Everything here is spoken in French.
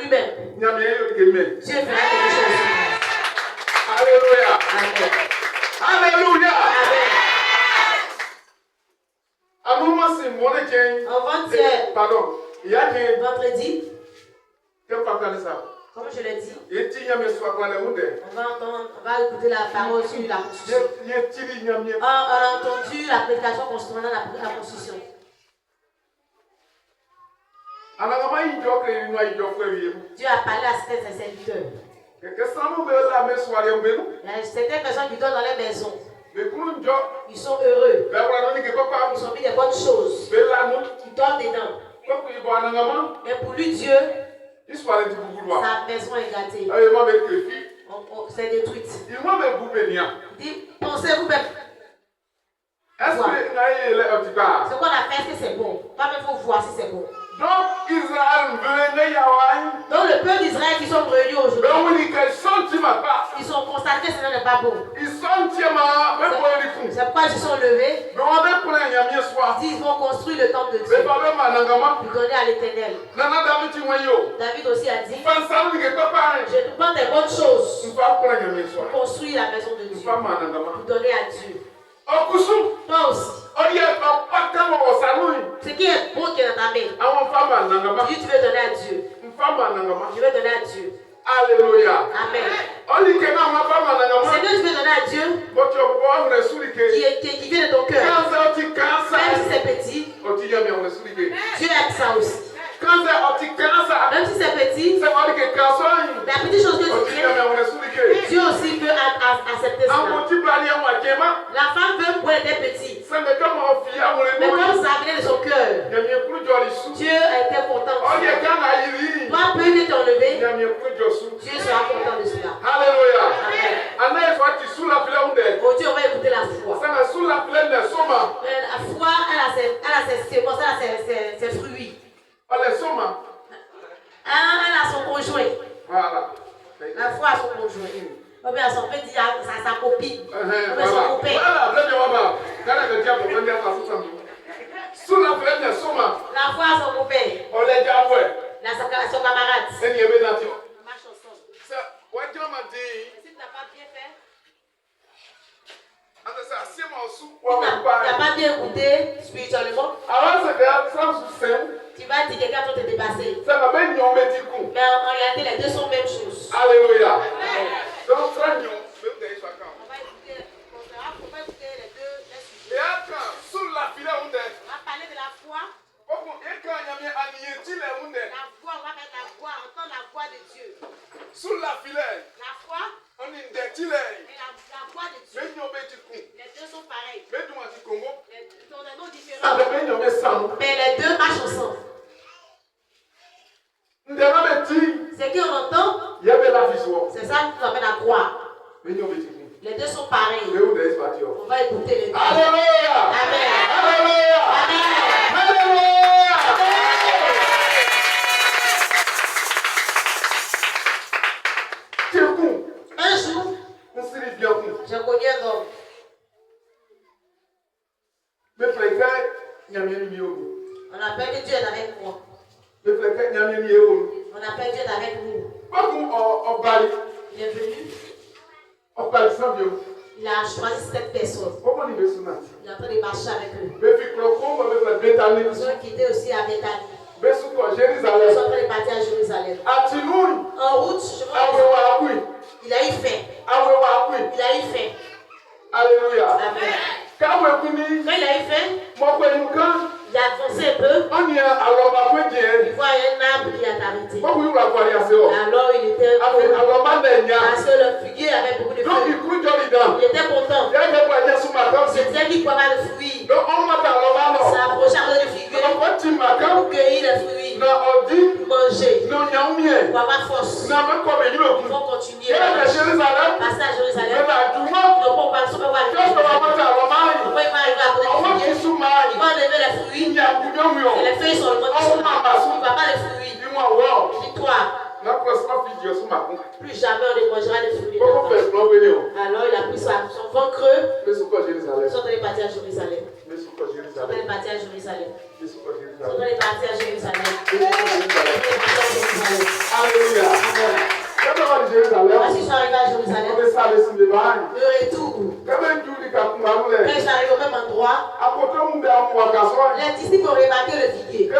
lui-même. Dieu fera quelque chose. Alléluia. Amen. Alléluia. Amen. Pardon. Il y a qui Vendredi, comme comme je l'ai dit, on va écouter la parole sur la constitution. On a entendu la prédication concernant la constitution. Dieu a parlé à certains serviteurs. Il y a certaines personnes qui dorment dans les maisons. Ils sont heureux. Ils ont mis des bonnes choses. Ils dorment dedans. Mais pour lui, Dieu, sa maison est gâtée. C'est détruite. Il dit, pensez-vous même. Ce qu'on a fait, est-ce que c'est bon? Pas même faut voir si c'est bon. Donc le peuple d'Israël qui sont réunis aujourd'hui, ils ont constaté que ce n'est pas bon. C'est pourquoi ils sont levés. Ils vont construire le temple de Dieu. Pour donner à l'Éternel. David aussi a dit, je te prends des bonnes choses pour construire la maison de Dieu. Pour donner à Dieu. Toi aussi. Ce qui est bon qui est dans ta main, tu veux donner à Dieu. Je veux donner à Dieu. Alléluia. Amen. C'est que tu veux donner à Dieu qui vient de ton cœur. Même si c'est petit, Dieu aime ça aussi. Même si c'est petit, la petite chose que tu fais, Dieu aussi veut accepter cela. La femme veut pour être petite. Mais comme ça venait de son cœur, Dieu était content de cela. Toi, peu de t'enlever, Dieu sera content de cela. Alléluia. Amen. Aujourd'hui, on va écouter la foi. La foi, elle a ses fruits. Elle a son conjoint. Voilà. La foi a son conjoint. Ou bien son petit, sa copine. Ou bien son copain. La foi a son copain. Son camarade. Marche ensemble. Si tu n'as pas bien fait, tu n'as pas bien écouté spirituellement, tu vas dire que quelqu'un d'autre te dépasser. Mais en réalité, les deux sont même chose. Alléluia. On va écouter les deux. On va parler de la foi. La voix, on va mettre la voix, entendre la voix de Dieu. La foi et la voix de Dieu. Les deux sont pareils. Ils ont des noms différents. Mais les deux marchent ensemble. Ce qu'on entend, c'est ça qui nous amène à croire. Les deux sont pareils. On va écouter les deux. Alléluia. Amen. Alléluia. Amen. Alléluia. Un jour, je connais un homme. On appelle que Dieu est avec moi. On appelle Dieu est avec nous. Il est venu. Il a choisi cette personne. Il est en train de marcher avec eux. Ils ont quitté aussi à Bethanie. Ils sont en train de partir à Jérusalem. En route, il a eu faim. Il a eu faim. Alléluia. Amen. Quand il a eu faim, il a avancé un peu. Il voit un arbre qui est arrêté. Alors il était parce que le figuier avait beaucoup de fruits. Il était content. Il disait qu'il pouvait avoir le fruit. Il s'approchait avec le figuier pour cueillir les fruits. Pour manger. Pour avoir force. Il faut continuer. Passer à Jérusalem. Il va arriver à côté du figuier. Il va enlever les fruits. Et les feuilles sont le mot. Il ne va pas les fruits. Il dit toi. Plus jamais on ne mangera les fruits. Alors il a pris son vent creux. Ils sont en train de partir à Jérusalem. Ils sont en train de partir à Jérusalem. Ils sont en train de partir à Jérusalem. Jérusalem, le retour, quand j'arrive au même endroit, les disciples ont remarqué le figuier.